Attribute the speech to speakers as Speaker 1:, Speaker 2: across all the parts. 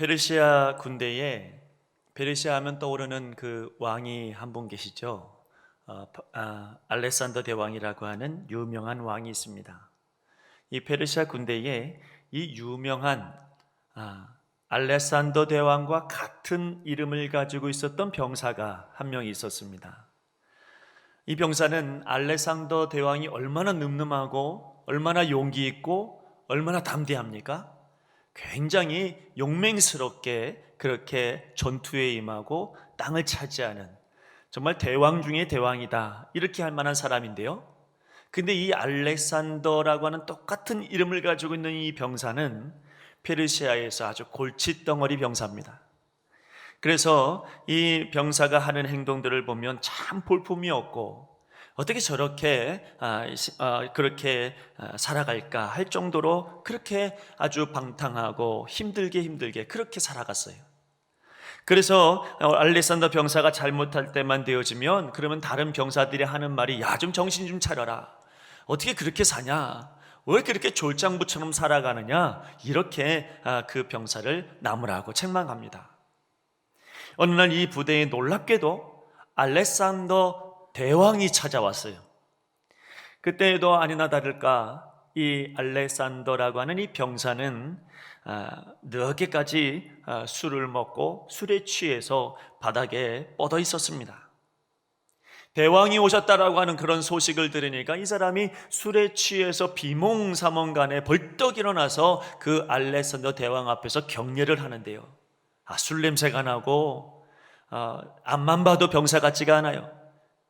Speaker 1: 페르시아 군대에 페르시아 하면 떠오르는 그 왕이 한 분 계시죠. 알렉산더 대왕이라고 하는 유명한 왕이 있습니다. 이 페르시아 군대에 이 유명한 알렉산더 대왕과 같은 이름을 가지고 있었던 병사가 한 명이 있었습니다. 이 병사는 알렉산더 대왕이 얼마나 늠름하고 얼마나 용기 있고 얼마나 담대합니까? 굉장히 용맹스럽게 그렇게 전투에 임하고 땅을 차지하는 정말 대왕 중의 대왕이다, 이렇게 할 만한 사람인데요. 근데 이 알렉산더라고 하는 똑같은 이름을 가지고 있는 이 병사는 페르시아에서 아주 골칫덩어리 병사입니다. 그래서 이 병사가 하는 행동들을 보면 참 볼품이 없고 어떻게 저렇게 그렇게 살아갈까 할 정도로 그렇게 아주 방탕하고 힘들게 그렇게 살아갔어요. 그래서 알렉산더 병사가 잘못할 때만 되어지면 그러면 다른 병사들이 하는 말이 야, 좀 정신 좀 차려라, 어떻게 그렇게 사냐, 왜 그렇게 졸장부처럼 살아가느냐, 이렇게 그 병사를 나무라고 책망합니다. 어느 날 이 부대에 놀랍게도 알렉산더 대왕이 찾아왔어요. 그때에도 아니나 다를까 이 알렉산더라고 하는 이 병사는 늦게까지 술을 먹고 술에 취해서 바닥에 뻗어 있었습니다. 대왕이 오셨다라고 하는 그런 소식을 들으니까 이 사람이 술에 취해서 비몽사몽간에 벌떡 일어나서 그 알렉산더 대왕 앞에서 경례를 하는데요. 술 냄새가 나고 앞만 봐도 병사 같지가 않아요.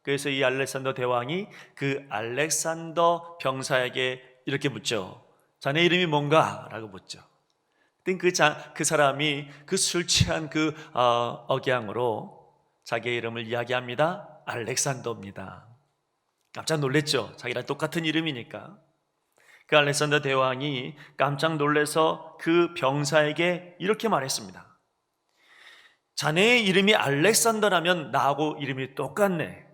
Speaker 1: 그래서 이 알렉산더 대왕이 그 알렉산더 병사에게 이렇게 묻죠. 자네 이름이 뭔가? 라고 묻죠. 그 사람이 그 술 취한 그 억양으로 자기의 이름을 이야기합니다. 알렉산더입니다. 깜짝 놀랐죠. 자기랑 똑같은 이름이니까. 그 알렉산더 대왕이 깜짝 놀라서 그 병사에게 이렇게 말했습니다. 자네의 이름이 알렉산더라면 나하고 이름이 똑같네.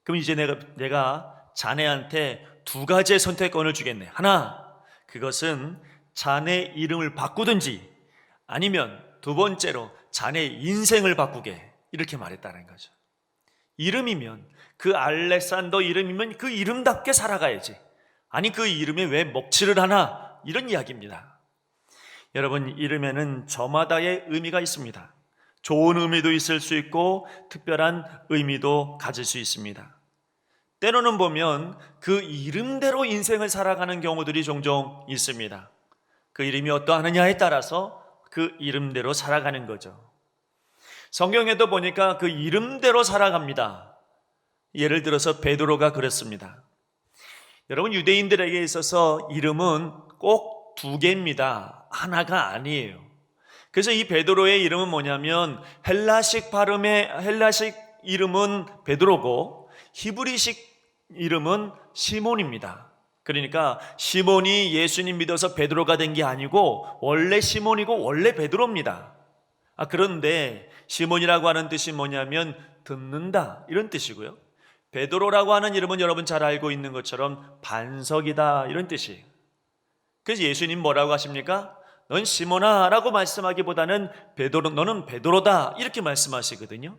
Speaker 1: 그럼 이제 내가 자네한테 두 가지의 선택권을 주겠네. 하나, 그것은 자네 이름을 바꾸든지, 아니면 두 번째로 자네 인생을 바꾸게, 이렇게 말했다는 거죠. 이름이면, 그 알렉산더 이름이면 그 이름답게 살아가야지, 아니 그 이름에 왜 먹칠을 하나, 이런 이야기입니다. 여러분, 이름에는 저마다의 의미가 있습니다. 좋은 의미도 있을 수 있고 특별한 의미도 가질 수 있습니다. 때로는 보면 그 이름대로 인생을 살아가는 경우들이 종종 있습니다. 그 이름이 어떠하느냐에 따라서 그 이름대로 살아가는 거죠. 성경에도 보니까 그 이름대로 살아갑니다. 예를 들어서 베드로가 그랬습니다. 여러분, 유대인들에게 있어서 이름은 꼭 두 개입니다. 하나가 아니에요. 그래서 이 베드로의 이름은 뭐냐면 헬라식 이름은 베드로고 히브리식 이름은 시몬입니다. 그러니까 시몬이 예수님 믿어서 베드로가 된 게 아니고 원래 시몬이고 원래 베드로입니다. 그런데 시몬이라고 하는 뜻이 뭐냐면 듣는다, 이런 뜻이고요. 베드로라고 하는 이름은 여러분 잘 알고 있는 것처럼 반석이다, 이런 뜻이에요. 그래서 예수님 뭐라고 하십니까? 넌 시몬아 라고 말씀하기보다는 너는 베드로다, 이렇게 말씀하시거든요.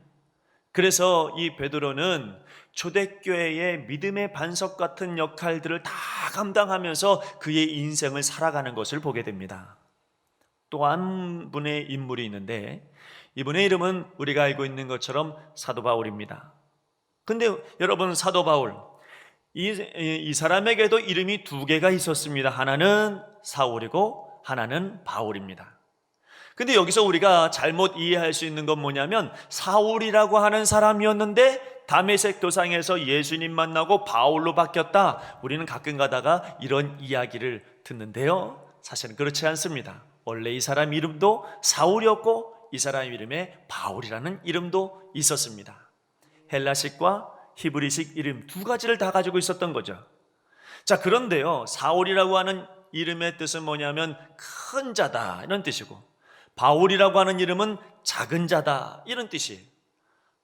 Speaker 1: 그래서 이 베드로는 초대교회의 믿음의 반석 같은 역할들을 다 감당하면서 그의 인생을 살아가는 것을 보게 됩니다. 또 한 분의 인물이 있는데 이분의 이름은 우리가 알고 있는 것처럼 사도 바울입니다. 근데 여러분, 사도 바울, 이 사람에게도 이름이 두 개가 있었습니다. 하나는 사울이고 하나는 바울입니다. 근데 여기서 우리가 잘못 이해할 수 있는 건 뭐냐면 사울이라고 하는 사람이었는데 다메섹 도상에서 예수님 만나고 바울로 바뀌었다, 우리는 가끔 가다가 이런 이야기를 듣는데요, 사실은 그렇지 않습니다. 원래 이 사람 이름도 사울이었고 이 사람 이름에 바울이라는 이름도 있었습니다. 헬라식과 히브리식 이름 두 가지를 다 가지고 있었던 거죠. 자, 그런데요, 사울이라고 하는 이름의 뜻은 뭐냐면 큰 자다, 이런 뜻이고 바울이라고 하는 이름은 작은 자다, 이런 뜻이에요.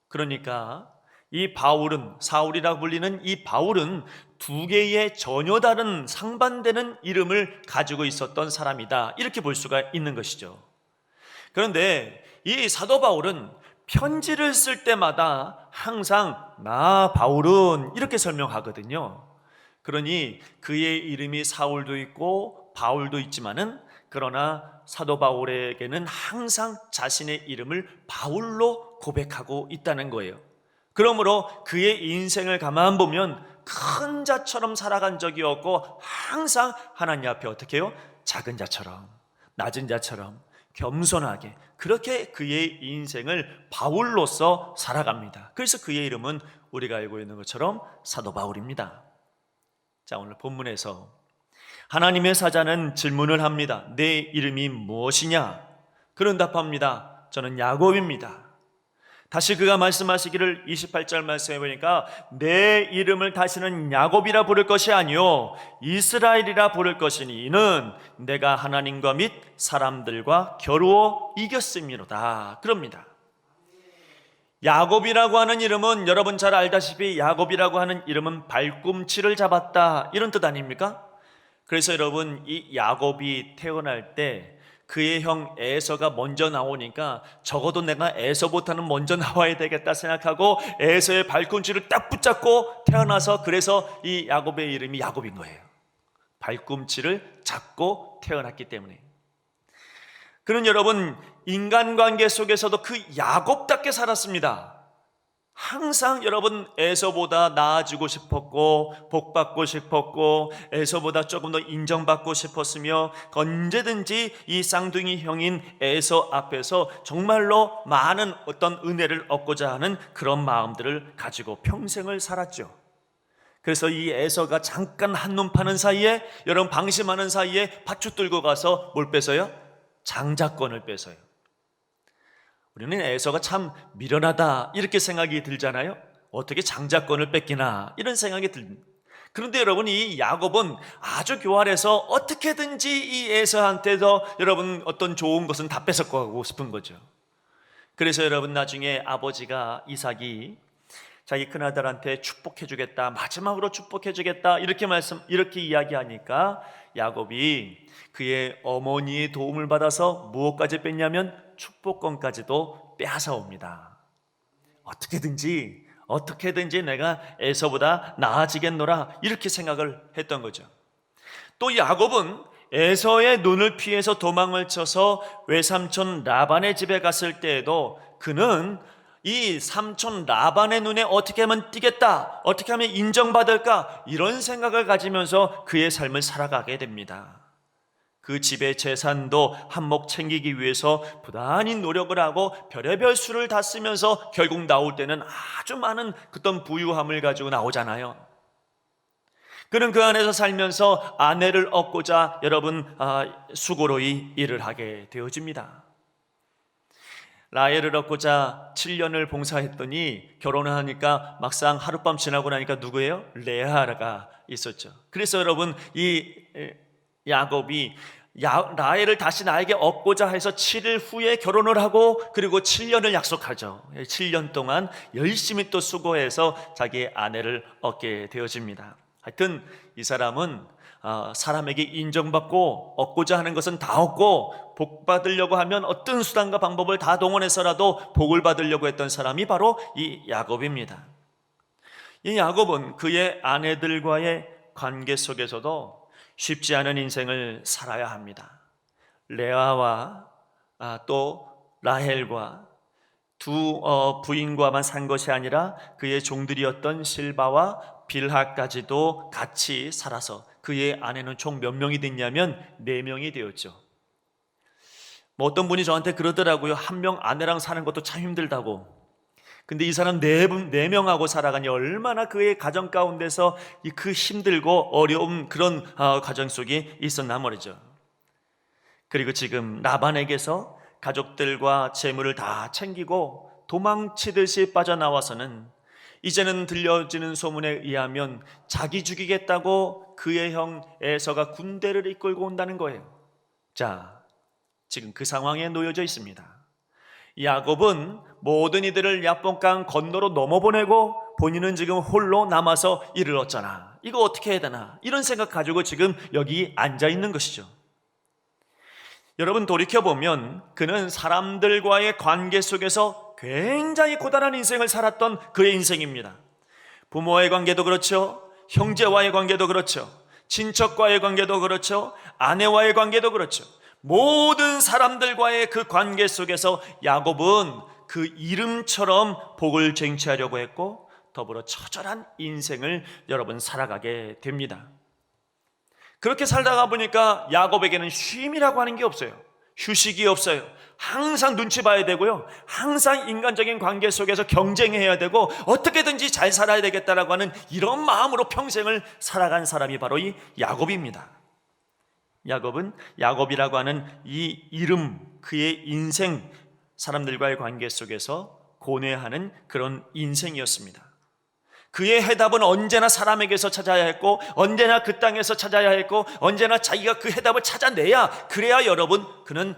Speaker 1: 그러니까 이 바울은, 사울이라고 불리는 이 바울은 두 개의 전혀 다른 상반되는 이름을 가지고 있었던 사람이다, 이렇게 볼 수가 있는 것이죠. 그런데 이 사도 바울은 편지를 쓸 때마다 항상 나 바울은 이렇게 설명하거든요. 그러니 그의 이름이 사울도 있고 바울도 있지만은 그러나 사도 바울에게는 항상 자신의 이름을 바울로 고백하고 있다는 거예요. 그러므로 그의 인생을 가만 보면 큰 자처럼 살아간 적이 없고 항상 하나님 앞에 어떻게 해요? 작은 자처럼, 낮은 자처럼 겸손하게 그렇게 그의 인생을 바울로서 살아갑니다. 그래서 그의 이름은 우리가 알고 있는 것처럼 사도 바울입니다. 자, 오늘 본문에서 하나님의 사자는 질문을 합니다. 내 이름이 무엇이냐? 그는 답합니다. 저는 야곱입니다. 다시 그가 말씀하시기를 28절 말씀해 보니까 내 이름을 다시는 야곱이라 부를 것이 아니요 이스라엘이라 부를 것이니 이는 내가 하나님과 및 사람들과 겨루어 이겼음이로다. 그럽니다. 야곱이라고 하는 이름은 여러분 잘 알다시피 야곱이라고 하는 이름은 발꿈치를 잡았다 이런 뜻 아닙니까? 그래서 여러분 이 야곱이 태어날 때 그의 형 에서가 먼저 나오니까 적어도 내가 에서보다는 먼저 나와야 되겠다 생각하고 에서의 발꿈치를 딱 붙잡고 태어나서 그래서 이 야곱의 이름이 야곱인 거예요. 발꿈치를 잡고 태어났기 때문에. 그는 여러분 인간관계 속에서도 그 야곱답게 살았습니다. 항상 여러분 에서보다 나아지고 싶었고 복받고 싶었고 에서보다 조금 더 인정받고 싶었으며 언제든지 이 쌍둥이 형인 에서 앞에서 정말로 많은 어떤 은혜를 얻고자 하는 그런 마음들을 가지고 평생을 살았죠. 그래서 이 에서가 잠깐 한눈 파는 사이에 여러분 방심하는 사이에 밧줄 들고 가서 뭘 뺏어요? 장자권을 뺏어요. 우리는 에서가 참 미련하다 이렇게 생각이 들잖아요. 어떻게 장자권을 뺏기나 이런 생각이 듭니다. 그런데 여러분 이 야곱은 아주 교활해서 어떻게든지 이 에서한테도 여러분 어떤 좋은 것은 다 뺏어가고 싶은 거죠. 그래서 여러분 나중에 아버지가 이삭이 자기 큰아들한테 축복해 주겠다, 마지막으로 축복해 주겠다 이렇게 이야기하니까 야곱이 그의 어머니의 도움을 받아서 무엇까지 뺐냐면 축복권까지도 빼앗아옵니다. 어떻게든지 내가 에서보다 나아지겠노라 이렇게 생각을 했던 거죠. 또 야곱은 에서의 눈을 피해서 도망을 쳐서 외삼촌 라반의 집에 갔을 때에도 그는 이 삼촌 라반의 눈에 어떻게 하면 띄겠다, 어떻게 하면 인정받을까 이런 생각을 가지면서 그의 삶을 살아가게 됩니다. 그 집의 재산도 한몫 챙기기 위해서 부단히 노력을 하고 별의별 수를 다 쓰면서 결국 나올 때는 아주 많은 어떤 부유함을 가지고 나오잖아요. 그는 그 안에서 살면서 아내를 얻고자 여러분 수고로이 일을 하게 되어집니다. 라헬을 얻고자 7년을 봉사했더니 결혼을 하니까 막상 하룻밤 지나고 나니까 누구예요? 레아가 있었죠. 그래서 여러분 이 야곱이 라헬을 다시 나에게 얻고자 해서 7일 후에 결혼을 하고 그리고 7년을 약속하죠. 7년 동안 열심히 또 수고해서 자기의 아내를 얻게 되어집니다. 하여튼 이 사람은 사람에게 인정받고 얻고자 하는 것은 다 얻고 복 받으려고 하면 어떤 수단과 방법을 다 동원해서라도 복을 받으려고 했던 사람이 바로 이 야곱입니다. 이 야곱은 그의 아내들과의 관계 속에서도 쉽지 않은 인생을 살아야 합니다. 레아와 또 라헬과 두 부인과만 산 것이 아니라 그의 종들이었던 실바와 빌하까지도 같이 살아서 그의 아내는 총 몇 명이 됐냐면 4명이 되었죠. 어떤 분이 저한테 그러더라고요. 한 명 아내랑 사는 것도 참 힘들다고. 근데 이 사람 4명하고 살아가니 얼마나 그의 가정 가운데서 그 힘들고 어려운 그런 가정 속에 있었나 말이죠. 그리고 지금 라반에게서 가족들과 재물을 다 챙기고 도망치듯이 빠져나와서는 이제는 들려지는 소문에 의하면 자기 죽이겠다고 그의 형 에서가 군대를 이끌고 온다는 거예요. 자, 지금 그 상황에 놓여져 있습니다. 야곱은 모든 이들을 야복강 건너로 넘어보내고 본인은 지금 홀로 남아서 이를 얻잖아. 이거 어떻게 해야 되나? 이런 생각 가지고 지금 여기 앉아 있는 것이죠. 여러분 돌이켜보면 그는 사람들과의 관계 속에서 굉장히 고단한 인생을 살았던 그의 인생입니다. 부모와의 관계도 그렇죠. 형제와의 관계도 그렇죠. 친척과의 관계도 그렇죠. 아내와의 관계도 그렇죠. 모든 사람들과의 그 관계 속에서 야곱은 그 이름처럼 복을 쟁취하려고 했고 더불어 처절한 인생을 여러분 살아가게 됩니다. 그렇게 살다가 보니까 야곱에게는 쉼이라고 하는 게 없어요. 휴식이 없어요. 항상 눈치 봐야 되고요. 항상 인간적인 관계 속에서 경쟁해야 되고 어떻게든지 잘 살아야 되겠다라고 하는 이런 마음으로 평생을 살아간 사람이 바로 이 야곱입니다. 야곱은 야곱이라고 하는 이 이름, 그의 인생, 사람들과의 관계 속에서 고뇌하는 그런 인생이었습니다. 그의 해답은 언제나 사람에게서 찾아야 했고 언제나 그 땅에서 찾아야 했고 언제나 자기가 그 해답을 찾아내야 그래야 여러분 그는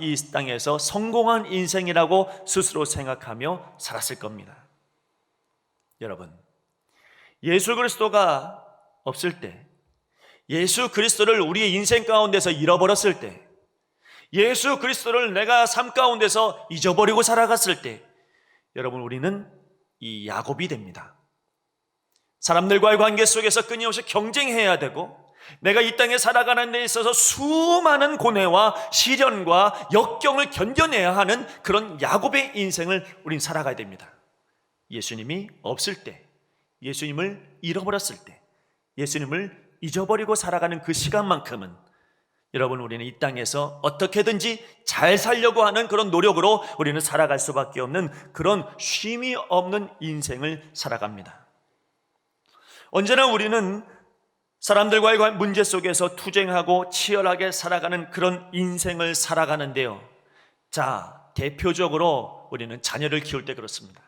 Speaker 1: 이 땅에서 성공한 인생이라고 스스로 생각하며 살았을 겁니다. 여러분, 예수 그리스도가 없을 때, 예수 그리스도를 우리의 인생 가운데서 잃어버렸을 때, 예수 그리스도를 내가 삶 가운데서 잊어버리고 살아갔을 때 여러분 우리는 이 야곱이 됩니다. 사람들과의 관계 속에서 끊임없이 경쟁해야 되고 내가 이 땅에 살아가는 데 있어서 수많은 고뇌와 시련과 역경을 견뎌내야 하는 그런 야곱의 인생을 우린 살아가야 됩니다. 예수님이 없을 때, 예수님을 잃어버렸을 때, 예수님을 잊어버리고 살아가는 그 시간만큼은 여러분 우리는 이 땅에서 어떻게든지 잘 살려고 하는 그런 노력으로 우리는 살아갈 수밖에 없는 그런 쉼이 없는 인생을 살아갑니다. 언제나 우리는 사람들과의 문제 속에서 투쟁하고 치열하게 살아가는 그런 인생을 살아가는데요. 자, 대표적으로 우리는 자녀를 키울 때 그렇습니다.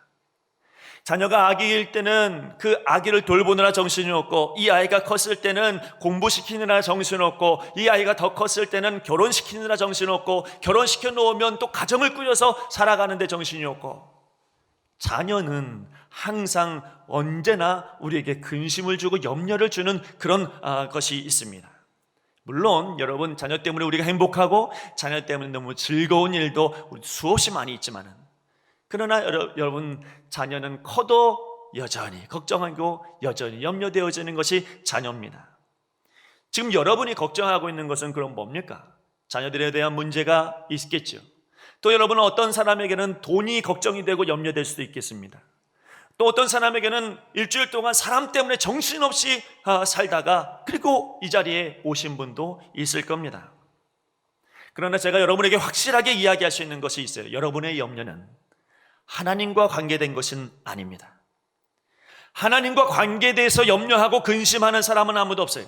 Speaker 1: 자녀가 아기일 때는 그 아기를 돌보느라 정신이 없고 이 아이가 컸을 때는 공부시키느라 정신 없고 이 아이가 더 컸을 때는 결혼시키느라 정신 없고 결혼시켜 놓으면 또 가정을 꾸려서 살아가는데 정신이 없고 자녀는 항상 언제나 우리에게 근심을 주고 염려를 주는 그런 것이 있습니다. 물론 여러분 자녀 때문에 우리가 행복하고 자녀 때문에 너무 즐거운 일도 수없이 많이 있지만은 그러나 여러분 자녀는 커도 여전히 걱정하고 여전히 염려되어지는 것이 자녀입니다. 지금 여러분이 걱정하고 있는 것은 그럼 뭡니까? 자녀들에 대한 문제가 있겠죠. 또 여러분은 어떤 사람에게는 돈이 걱정이 되고 염려될 수도 있겠습니다. 또 어떤 사람에게는 일주일 동안 사람 때문에 정신없이 살다가 그리고 이 자리에 오신 분도 있을 겁니다. 그러나 제가 여러분에게 확실하게 이야기할 수 있는 것이 있어요. 여러분의 염려는 하나님과 관계된 것은 아닙니다. 하나님과 관계돼서 염려하고 근심하는 사람은 아무도 없어요.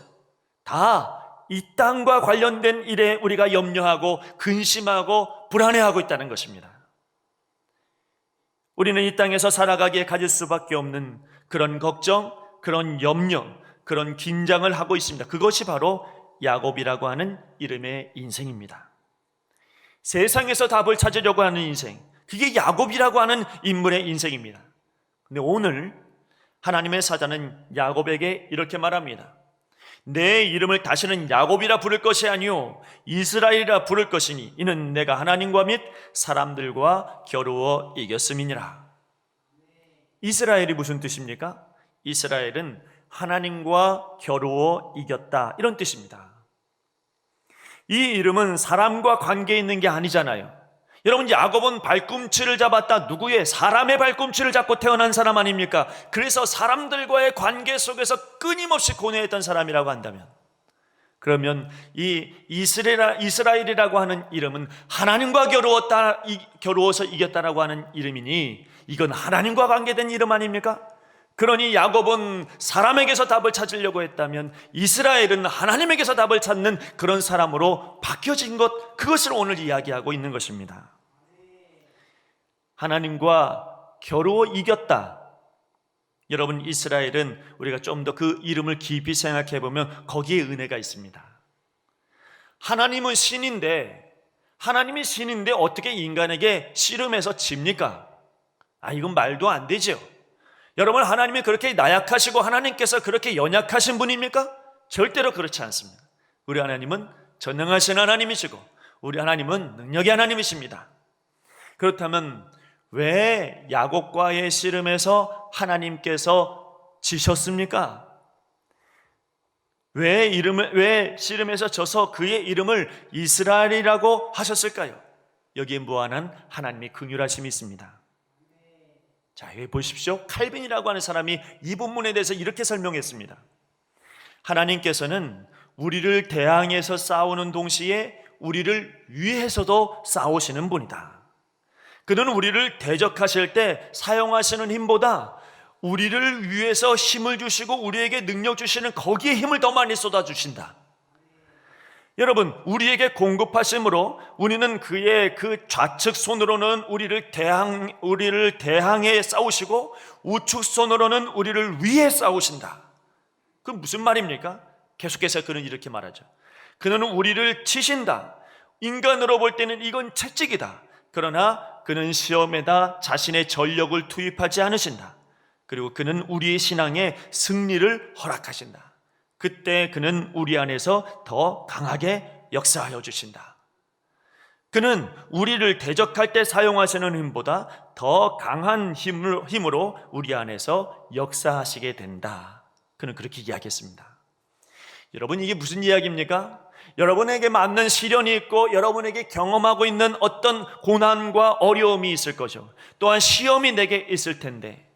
Speaker 1: 다 이 땅과 관련된 일에 우리가 염려하고 근심하고 불안해하고 있다는 것입니다. 우리는 이 땅에서 살아가기에 가질 수밖에 없는 그런 걱정, 그런 염려, 그런 긴장을 하고 있습니다. 그것이 바로 야곱이라고 하는 이름의 인생입니다. 세상에서 답을 찾으려고 하는 인생, 그게 야곱이라고 하는 인물의 인생입니다. 근데 오늘 하나님의 사자는 야곱에게 이렇게 말합니다. 내 이름을 다시는 야곱이라 부를 것이 아니요 이스라엘이라 부를 것이니 이는 내가 하나님과 및 사람들과 겨루어 이겼음이니라. 이스라엘이 무슨 뜻입니까? 이스라엘은 하나님과 겨루어 이겼다, 이런 뜻입니다. 이 이름은 사람과 관계 있는 게 아니잖아요. 여러분, 야곱은 발꿈치를 잡았다. 누구의? 사람의 발꿈치를 잡고 태어난 사람 아닙니까? 그래서 사람들과의 관계 속에서 끊임없이 고뇌했던 사람이라고 한다면, 그러면 이 이스라엘이라고 하는 이름은 하나님과 겨루어서 이겼다라고 하는 이름이니 이건 하나님과 관계된 이름 아닙니까? 그러니 야곱은 사람에게서 답을 찾으려고 했다면 이스라엘은 하나님에게서 답을 찾는 그런 사람으로 바뀌어진 것, 그것을 오늘 이야기하고 있는 것입니다. 하나님과 겨루어 이겼다. 여러분, 이스라엘은 우리가 좀 더 그 이름을 깊이 생각해 보면 거기에 은혜가 있습니다. 하나님은 신인데, 하나님이 신인데 어떻게 인간에게 씨름해서 집니까? 이건 말도 안 되죠. 여러분, 하나님이 그렇게 나약하시고 하나님께서 그렇게 연약하신 분입니까? 절대로 그렇지 않습니다. 우리 하나님은 전능하신 하나님이시고 우리 하나님은 능력의 하나님이십니다. 그렇다면 왜 야곱과의 씨름에서 하나님께서 지셨습니까? 왜 씨름에서 져서 그의 이름을 이스라엘이라고 하셨을까요? 여기에 무한한 하나님의 긍휼하심이 있습니다. 자, 여기 보십시오. 칼빈이라고 하는 사람이 이 본문에 대해서 이렇게 설명했습니다. 하나님께서는 우리를 대항해서 싸우는 동시에 우리를 위해서도 싸우시는 분이다. 그는 우리를 대적하실 때 사용하시는 힘보다 우리를 위해서 힘을 주시고 우리에게 능력 주시는 거기에 힘을 더 많이 쏟아주신다. 여러분, 우리에게 공급하심으로 우리는 그의 그 좌측 손으로는 우리를 대항해 싸우시고 우측 손으로는 우리를 위해 싸우신다. 그 무슨 말입니까? 계속해서 그는 이렇게 말하죠. 그는 우리를 치신다. 인간으로 볼 때는 이건 채찍이다. 그러나 그는 시험에다 자신의 전력을 투입하지 않으신다. 그리고 그는 우리의 신앙에 승리를 허락하신다. 그때 그는 우리 안에서 더 강하게 역사하여 주신다. 그는 우리를 대적할 때 사용하시는 힘보다 더 강한 힘으로 우리 안에서 역사하시게 된다. 그는 그렇게 이야기했습니다. 여러분, 이게 무슨 이야기입니까? 여러분에게 맞는 시련이 있고 여러분에게 경험하고 있는 어떤 고난과 어려움이 있을 거죠. 또한 시험이 내게 있을 텐데,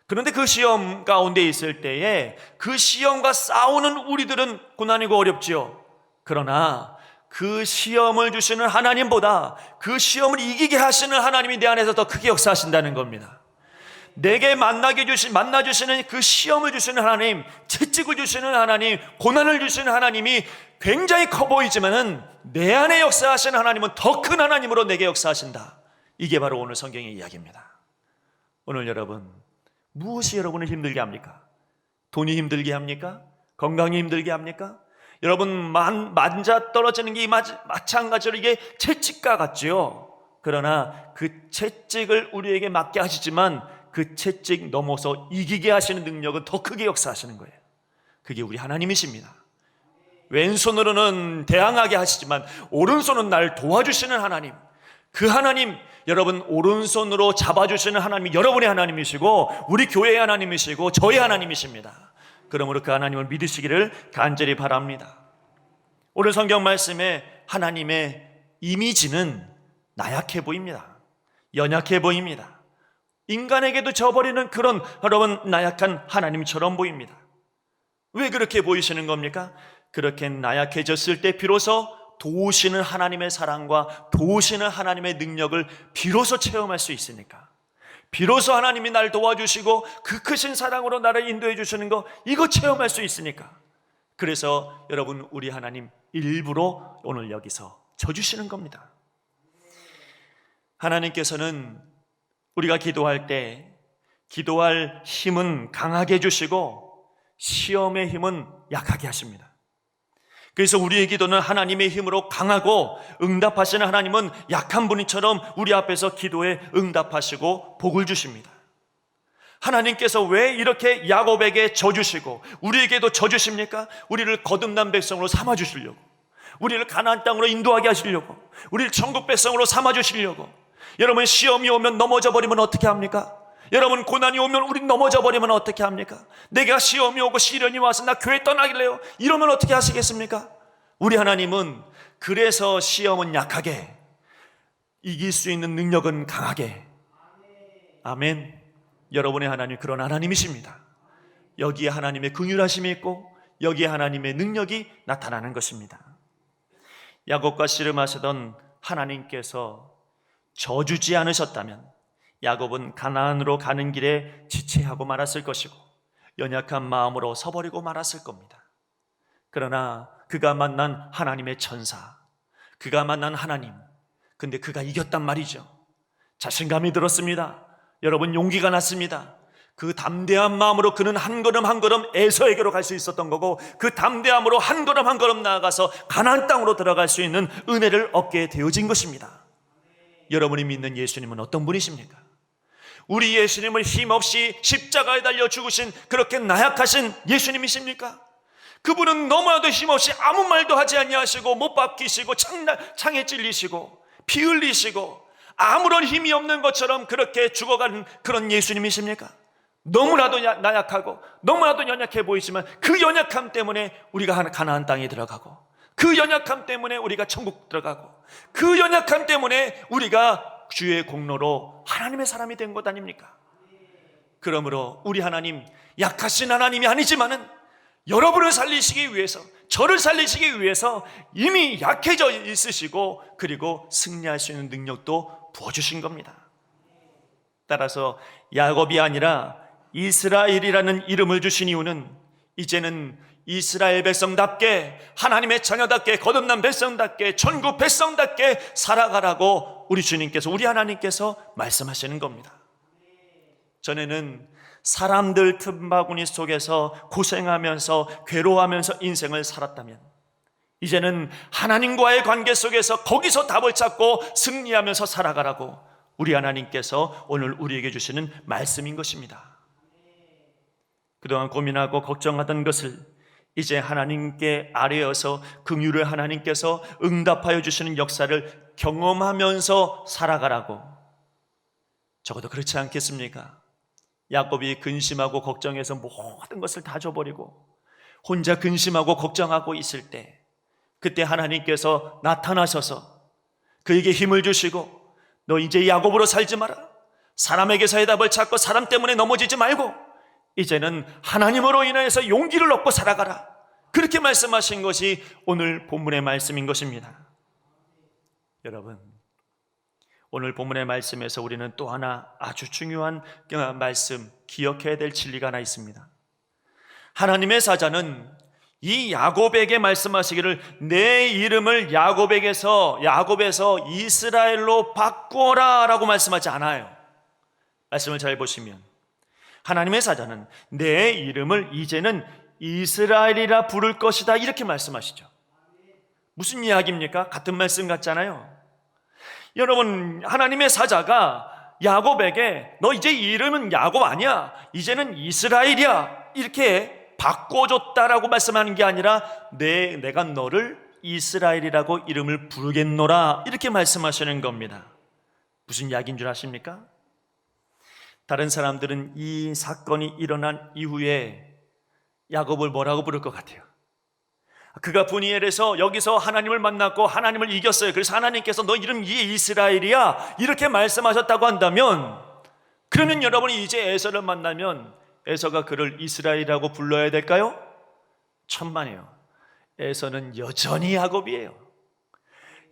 Speaker 1: 그런데 그 시험 가운데 있을 때에 그 시험과 싸우는 우리들은 고난이고 어렵지요. 그러나 그 시험을 주시는 하나님보다 그 시험을 이기게 하시는 하나님이 내 안에서 더 크게 역사하신다는 겁니다. 내게 만나주시는 그 시험을 주시는 하나님, 채찍을 주시는 하나님, 고난을 주시는 하나님이 굉장히 커 보이지만은 내 안에 역사하시는 하나님은 더 큰 하나님으로 내게 역사하신다. 이게 바로 오늘 성경의 이야기입니다. 오늘 여러분, 무엇이 여러분을 힘들게 합니까? 돈이 힘들게 합니까? 건강이 힘들게 합니까? 여러분, 만자 떨어지는 게 마찬가지로 이게 채찍과 같지요. 그러나 그 채찍을 우리에게 맞게 하시지만 그 채찍 넘어서 이기게 하시는 능력은 더 크게 역사하시는 거예요. 그게 우리 하나님이십니다. 왼손으로는 대항하게 하시지만 오른손은 날 도와주시는 하나님, 그 하나님, 여러분 오른손으로 잡아주시는 하나님이 여러분의 하나님이시고 우리 교회의 하나님이시고 저의 하나님이십니다. 그러므로 그 하나님을 믿으시기를 간절히 바랍니다. 오늘 성경 말씀에 하나님의 이미지는 나약해 보입니다. 연약해 보입니다. 인간에게도 져버리는 그런 여러분 나약한 하나님처럼 보입니다. 왜 그렇게 보이시는 겁니까? 그렇게 나약해졌을 때 비로소 도우시는 하나님의 사랑과 도우시는 하나님의 능력을 비로소 체험할 수 있으니까, 비로소 하나님이 날 도와주시고 그 크신 사랑으로 나를 인도해 주시는 거, 이거 체험할 수 있으니까. 그래서 여러분, 우리 하나님 일부러 오늘 여기서 져주시는 겁니다. 하나님께서는 우리가 기도할 때 기도할 힘은 강하게 해주시고 시험의 힘은 약하게 하십니다. 그래서 우리의 기도는 하나님의 힘으로 강하고, 응답하시는 하나님은 약한 분이처럼 우리 앞에서 기도에 응답하시고 복을 주십니다. 하나님께서 왜 이렇게 야곱에게 져주시고 우리에게도 져주십니까? 우리를 거듭난 백성으로 삼아주시려고, 우리를 가나안 땅으로 인도하게 하시려고, 우리를 천국 백성으로 삼아주시려고. 여러분, 시험이 오면 넘어져 버리면 어떻게 합니까? 여러분, 고난이 오면 우린 넘어져 버리면 어떻게 합니까? 내가 시험이 오고 시련이 와서 나 교회 떠나길래요, 이러면 어떻게 하시겠습니까? 우리 하나님은 그래서 시험은 약하게, 이길 수 있는 능력은 강하게. 아멘. 여러분의 하나님 그런 하나님이십니다. 여기에 하나님의 긍휼하심이 있고 여기에 하나님의 능력이 나타나는 것입니다. 야곱과 씨름하시던 하나님께서 져주지 않으셨다면 야곱은 가나안으로 가는 길에 지체하고 말았을 것이고 연약한 마음으로 서버리고 말았을 겁니다. 그러나 그가 만난 하나님의 천사, 그가 만난 하나님, 근데 그가 이겼단 말이죠. 자신감이 들었습니다. 여러분, 용기가 났습니다. 그 담대한 마음으로 그는 한 걸음 한 걸음 에서에게로 갈 수 있었던 거고, 그 담대함으로 한 걸음 한 걸음 나아가서 가나안 땅으로 들어갈 수 있는 은혜를 얻게 되어진 것입니다. 여러분이 믿는 예수님은 어떤 분이십니까? 우리 예수님을 힘없이 십자가에 달려 죽으신 그렇게 나약하신 예수님이십니까? 그분은 너무나도 힘없이 아무 말도 하지 아니하시고 못 박히시고 창에 찔리시고 피 흘리시고 아무런 힘이 없는 것처럼 그렇게 죽어가는 그런 예수님이십니까? 너무나도 나약하고 너무나도 연약해 보이지만 그 연약함 때문에 우리가 가나안 땅에 들어가고, 그 연약함 때문에 우리가 천국 들어가고, 그 연약함 때문에 우리가 주의 공로로 하나님의 사람이 된 것 아닙니까? 그러므로 우리 하나님, 약하신 하나님이 아니지만은 여러분을 살리시기 위해서, 저를 살리시기 위해서 이미 약해져 있으시고 그리고 승리할 수 있는 능력도 부어주신 겁니다. 따라서 야곱이 아니라 이스라엘이라는 이름을 주신 이유는 이제는 이스라엘 백성답게, 하나님의 자녀답게, 거듭난 백성답게, 천국 백성답게 살아가라고 우리 주님께서, 우리 하나님께서 말씀하시는 겁니다. 전에는 사람들 틈바구니 속에서 고생하면서 괴로워하면서 인생을 살았다면, 이제는 하나님과의 관계 속에서 거기서 답을 찾고 승리하면서 살아가라고 우리 하나님께서 오늘 우리에게 주시는 말씀인 것입니다. 그동안 고민하고 걱정하던 것을 이제 하나님께 아뢰어서 긍휼을 하나님께서 응답하여 주시는 역사를 경험하면서 살아가라고. 적어도 그렇지 않겠습니까? 야곱이 근심하고 걱정해서 모든 것을 다 줘버리고 혼자 근심하고 걱정하고 있을 때, 그때 하나님께서 나타나셔서 그에게 힘을 주시고, 너 이제 야곱으로 살지 마라, 사람에게서의 답을 찾고 사람 때문에 넘어지지 말고 이제는 하나님으로 인하여서 용기를 얻고 살아가라, 그렇게 말씀하신 것이 오늘 본문의 말씀인 것입니다. 여러분, 오늘 본문의 말씀에서 우리는 또 하나 아주 중요한 말씀, 기억해야 될 진리가 하나 있습니다. 하나님의 사자는 이 야곱에게 말씀하시기를 내 이름을 야곱에서 이스라엘로 바꾸어라 라고 말씀하지 않아요. 말씀을 잘 보시면 하나님의 사자는 내 이름을 이제는 이스라엘이라 부를 것이다, 이렇게 말씀하시죠. 무슨 이야기입니까? 같은 말씀 같잖아요. 여러분, 하나님의 사자가 야곱에게 너 이제 이름은 야곱 아니야, 이제는 이스라엘이야, 이렇게 바꿔줬다라고 말씀하는 게 아니라 내가 너를 이스라엘이라고 이름을 부르겠노라, 이렇게 말씀하시는 겁니다. 무슨 이야기인 줄 아십니까? 다른 사람들은 이 사건이 일어난 이후에 야곱을 뭐라고 부를 것 같아요? 그가 분이엘에서 여기서 하나님을 만났고 하나님을 이겼어요. 그래서 하나님께서 너 이름 이스라엘이야, 이렇게 말씀하셨다고 한다면, 그러면 여러분이 이제 에서를 만나면 에서가 그를 이스라엘이라고 불러야 될까요? 천만에요. 에서는 여전히 야곱이에요.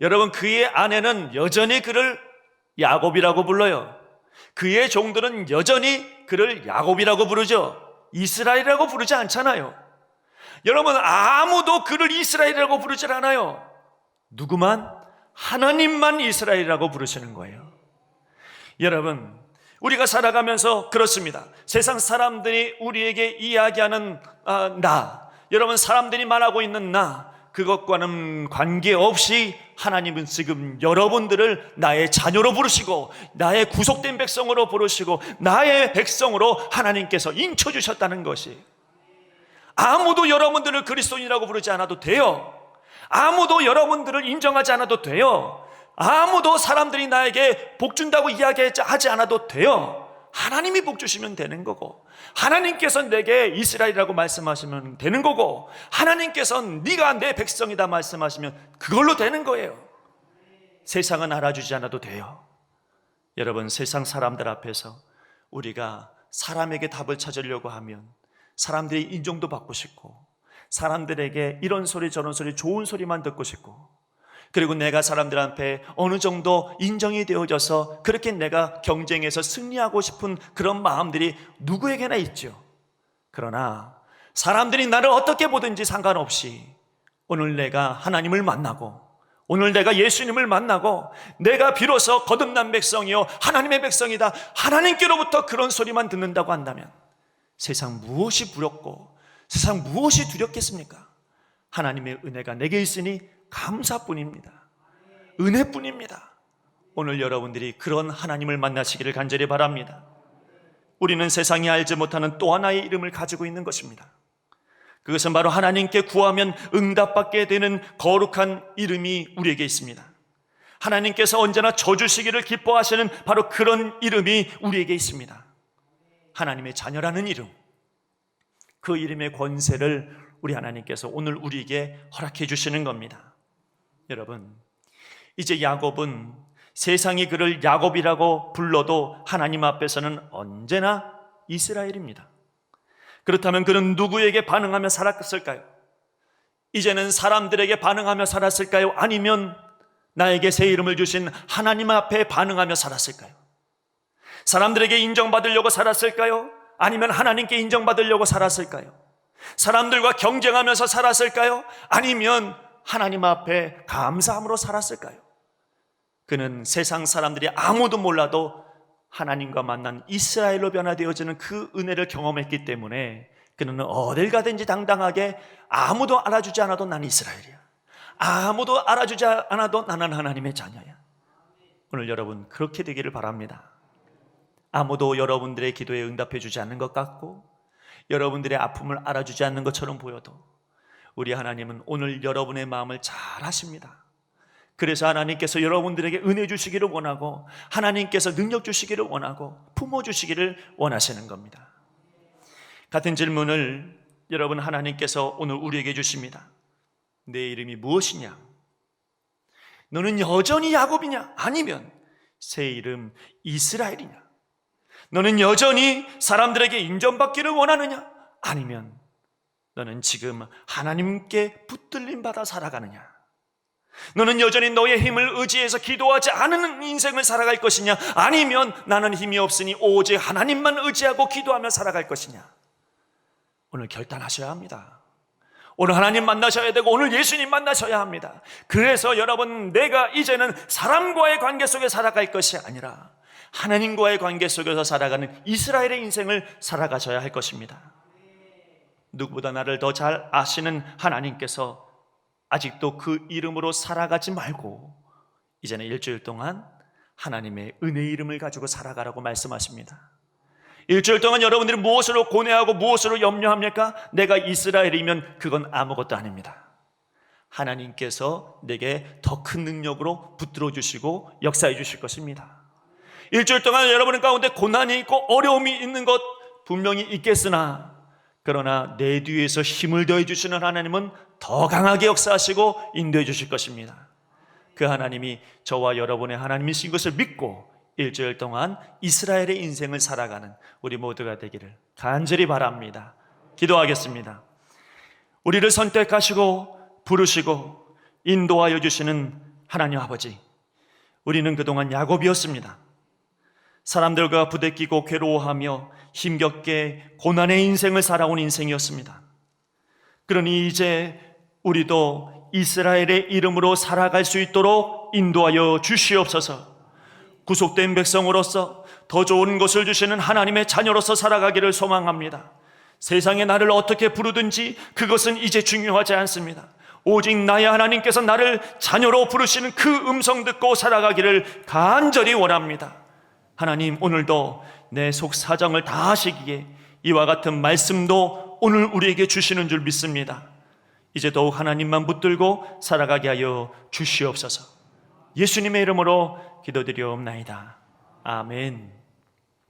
Speaker 1: 여러분, 그의 아내는 여전히 그를 야곱이라고 불러요. 그의 종들은 여전히 그를 야곱이라고 부르죠. 이스라엘이라고 부르지 않잖아요. 여러분, 아무도 그를 이스라엘이라고 부르질 않아요. 누구만? 하나님만 이스라엘이라고 부르시는 거예요. 여러분, 우리가 살아가면서 그렇습니다. 세상 사람들이 우리에게 이야기하는 여러분, 사람들이 말하고 있는 그것과는 관계없이 하나님은 지금 여러분들을 나의 자녀로 부르시고 나의 구속된 백성으로 부르시고 나의 백성으로 하나님께서 인쳐주셨다는 것이, 아무도 여러분들을 그리스도인이라고 부르지 않아도 돼요. 아무도 여러분들을 인정하지 않아도 돼요. 아무도 사람들이 나에게 복 준다고 이야기하지 않아도 돼요. 하나님이 복 주시면 되는 거고, 하나님께서 내게 이스라엘이라고 말씀하시면 되는 거고, 하나님께서 네가 내 백성이다 말씀하시면 그걸로 되는 거예요. 세상은 알아주지 않아도 돼요. 여러분, 세상 사람들 앞에서 우리가 사람에게 답을 찾으려고 하면 사람들이 인정도 받고 싶고, 사람들에게 이런 소리 저런 소리 좋은 소리만 듣고 싶고, 그리고 내가 사람들 앞에 어느 정도 인정이 되어져서 그렇게 내가 경쟁에서 승리하고 싶은 그런 마음들이 누구에게나 있죠. 그러나 사람들이 나를 어떻게 보든지 상관없이 오늘 내가 하나님을 만나고, 오늘 내가 예수님을 만나고, 내가 비로소 거듭난 백성이요 하나님의 백성이다, 하나님께로부터 그런 소리만 듣는다고 한다면 세상 무엇이 부럽고 세상 무엇이 두렵겠습니까? 하나님의 은혜가 내게 있으니 감사뿐입니다. 은혜뿐입니다. 오늘 여러분들이 그런 하나님을 만나시기를 간절히 바랍니다. 우리는 세상이 알지 못하는 또 하나의 이름을 가지고 있는 것입니다. 그것은 바로 하나님께 구하면 응답받게 되는 거룩한 이름이 우리에게 있습니다. 하나님께서 언제나 져주시기를 기뻐하시는 바로 그런 이름이 우리에게 있습니다. 하나님의 자녀라는 이름, 그 이름의 권세를 우리 하나님께서 오늘 우리에게 허락해 주시는 겁니다. 여러분, 이제 야곱은 세상이 그를 야곱이라고 불러도 하나님 앞에서는 언제나 이스라엘입니다. 그렇다면 그는 누구에게 반응하며 살았을까요? 이제는 사람들에게 반응하며 살았을까요? 아니면 나에게 새 이름을 주신 하나님 앞에 반응하며 살았을까요? 사람들에게 인정받으려고 살았을까요? 아니면 하나님께 인정받으려고 살았을까요? 사람들과 경쟁하면서 살았을까요? 아니면 하나님 앞에 감사함으로 살았을까요? 그는 세상 사람들이 아무도 몰라도 하나님과 만난 이스라엘로 변화되어지는 그 은혜를 경험했기 때문에 그는 어딜 가든지 당당하게 아무도 알아주지 않아도 난 이스라엘이야, 아무도 알아주지 않아도 나는 하나님의 자녀야. 오늘 여러분 그렇게 되기를 바랍니다. 아무도 여러분들의 기도에 응답해 주지 않는 것 같고 여러분들의 아픔을 알아주지 않는 것처럼 보여도 우리 하나님은 오늘 여러분의 마음을 잘 아십니다. 그래서 하나님께서 여러분들에게 은혜 주시기를 원하고 하나님께서 능력 주시기를 원하고 품어 주시기를 원하시는 겁니다. 같은 질문을 여러분 하나님께서 오늘 우리에게 주십니다. 내 이름이 무엇이냐? 너는 여전히 야곱이냐? 아니면 새 이름 이스라엘이냐? 너는 여전히 사람들에게 인정받기를 원하느냐? 아니면 너는 지금 하나님께 붙들림 받아 살아가느냐? 너는 여전히 너의 힘을 의지해서 기도하지 않은 인생을 살아갈 것이냐? 아니면 나는 힘이 없으니 오직 하나님만 의지하고 기도하며 살아갈 것이냐? 오늘 결단하셔야 합니다. 오늘 하나님 만나셔야 되고 오늘 예수님 만나셔야 합니다. 그래서 여러분, 내가 이제는 사람과의 관계 속에 살아갈 것이 아니라 하나님과의 관계 속에서 살아가는 이스라엘의 인생을 살아가셔야 할 것입니다. 누구보다 나를 더 잘 아시는 하나님께서 아직도 그 이름으로 살아가지 말고 이제는 일주일 동안 하나님의 은혜의 이름을 가지고 살아가라고 말씀하십니다. 일주일 동안 여러분들이 무엇으로 고뇌하고 무엇으로 염려합니까? 내가 이스라엘이면 그건 아무것도 아닙니다. 하나님께서 내게 더 큰 능력으로 붙들어 주시고 역사해 주실 것입니다. 일주일 동안 여러분 가운데 고난이 있고 어려움이 있는 것 분명히 있겠으나 그러나 내 뒤에서 힘을 더해 주시는 하나님은 더 강하게 역사하시고 인도해 주실 것입니다. 그 하나님이 저와 여러분의 하나님이신 것을 믿고 일주일 동안 이스라엘의 인생을 살아가는 우리 모두가 되기를 간절히 바랍니다. 기도하겠습니다. 우리를 선택하시고 부르시고 인도하여 주시는 하나님 아버지, 우리는 그동안 야곱이었습니다. 사람들과 부대끼고 괴로워하며 힘겹게 고난의 인생을 살아온 인생이었습니다. 그러니 이제 우리도 이스라엘의 이름으로 살아갈 수 있도록 인도하여 주시옵소서. 구속된 백성으로서 더 좋은 것을 주시는 하나님의 자녀로서 살아가기를 소망합니다. 세상에 나를 어떻게 부르든지 그것은 이제 중요하지 않습니다. 오직 나의 하나님께서 나를 자녀로 부르시는 그 음성 듣고 살아가기를 간절히 원합니다. 하나님, 오늘도 내 속 사정을 다 아시기에 이와 같은 말씀도 오늘 우리에게 주시는 줄 믿습니다. 이제 더욱 하나님만 붙들고 살아가게 하여 주시옵소서. 예수님의 이름으로 기도드리옵나이다. 아멘.